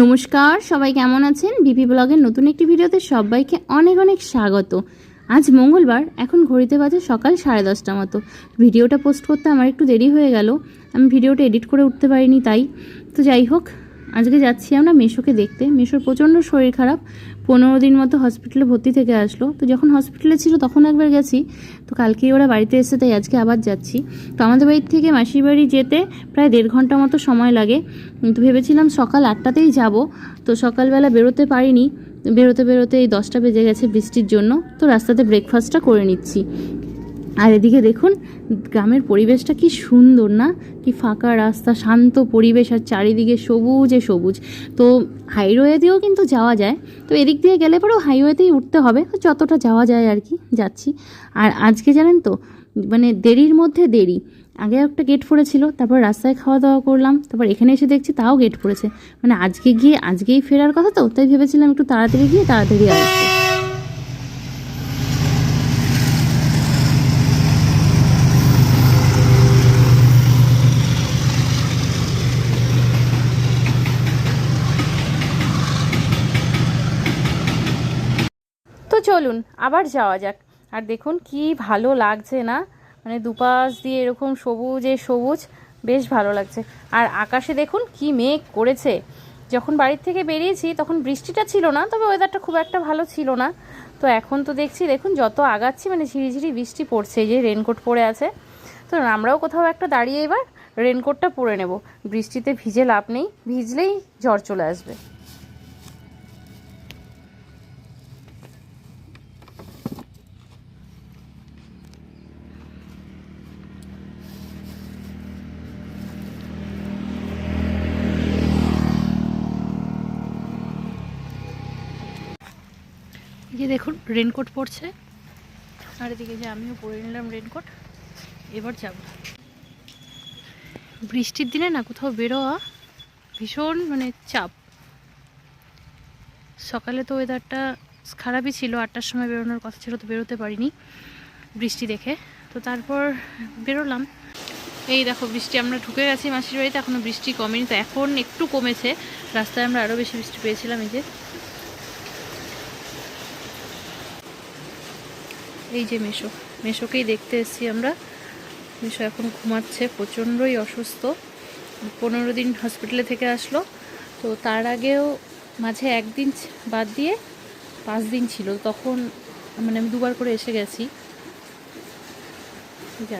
নমস্কার, সবাই কেমন আছেন? বিপি ব্লগের নতুন একটি ভিডিওতে সবাইকে অনেক অনেক স্বাগত। আজ মঙ্গলবার, এখন ঘড়িতে বাজে সকাল 10:30 মতো। ভিডিওটা পোস্ট করতে আমার একটু দেরি হয়ে গেল, আমি ভিডিওটা এডিট করে উঠতে পারিনি তাই। তো যাই হোক, আজকে যাচ্ছি আমরা মেশোকে দেখতে। মেশোর প্রচণ্ড শরীর খারাপ, 15 দিন মতো হসপিটালে ভর্তি থেকে আসলো। তো যখন হসপিটালে ছিল তখন একবার গেছি, তো কালকেই ওরা বাড়িতে এসে, তাই আজকে আবার যাচ্ছি। তো আমাদের বাড়ির থেকে মাসির বাড়ি যেতে প্রায় 1.5 ঘন্টা মতো সময় লাগে। তো ভেবেছিলাম সকাল 8টাতেই যাব, তো সকালবেলা বেরোতে পারিনি। বেরোতে বেরোতে এই 10টা বেজে গেছে বৃষ্টির জন্য। তো রাস্তাতে ব্রেকফাস্টটা করে নিচ্ছি। আর এদিকে দেখুন গ্রামের পরিবেশটা কি সুন্দর না, কি ফাঁকা রাস্তা, শান্ত পরিবেশ, আর চারিদিকে সবুজে সবুজ। তো হাইওয়ে দিয়েও কিন্তু যাওয়া যায়, তো এদিক দিয়ে গেলে পরেও হাইওয়েতেই উঠতে হবে, যতটা যাওয়া যায় আর কি যাচ্ছি। আর আজকে জানেন তো, মানে দেরির মধ্যে দেরি। আগে একটা গেট পড়েছিল, তারপর রাস্তায় খাওয়া দাওয়া করলাম, তারপর এখানে এসে দেখছি তাও গেট পড়েছে। মানে আজকে গিয়ে আজকেই ফেরার কথা, তো তাই ভেবেছিলাম একটু তাড়াতাড়ি গিয়ে তাড়াতাড়ি আসবো। তো চলুন আবার যাওয়া যাক। আর দেখুন কি ভালো লাগছে না, মানে দুপাশ দিয়ে এরকম সবুজে সবুজ, বেশ ভালো লাগছে। আর আকাশে দেখুন কি মেঘ করেছে। যখন বাড়ির থেকে বেরিয়েছি তখন বৃষ্টিটা ছিল না, তবে ওয়েদারটা খুব একটা ভালো ছিল না। তো এখন তো দেখছি, দেখুন যত আগাচ্ছি মানে ঝিরিঝিরি বৃষ্টি পড়ছে, এই যে রেনকোট পরে আছে। তো আমরাও কোথাও একটা দাঁড়িয়ে এবার রেনকোটটা পরে নেব। বৃষ্টিতে ভিজে লাভ নেই, ভিজলেই জ্বর চলে আসবে। এই যে দেখুন রেনকোট পরছে, আর এদিকে যে আমিও পরে নিলাম রেনকোট। এবার যাব। বৃষ্টির দিনে না কোথাও বেরোয়া ভীষণ মানে চাপ। সকালে তো ওয়েদারটা খারাপই ছিল, 8টার সময় বেরোনোর কথা ছিল, তো বেরোতে পারিনি বৃষ্টি দেখে। তো তারপর বেরোলাম। এই দেখো বৃষ্টি, আমরা ঢুকে গেছি মাসির বাড়িতে, এখনও বৃষ্টি কমেনি। তো এখন একটু কমেছে, রাস্তায় আমরা আরও বেশি বৃষ্টি পেয়েছিলাম। এই যে মেশোকেই দেখতে এসেছি আমরা। মেশো এখন ঘুমাচ্ছে, প্রচণ্ডই অসুস্থ। 15 দিন হসপিটালে থেকে আসলো। তো তার আগেও মাঝে একদিন বাদ দিয়ে 5 দিন ছিল, তখন মানে আমি 2বার করে এসে গেছি।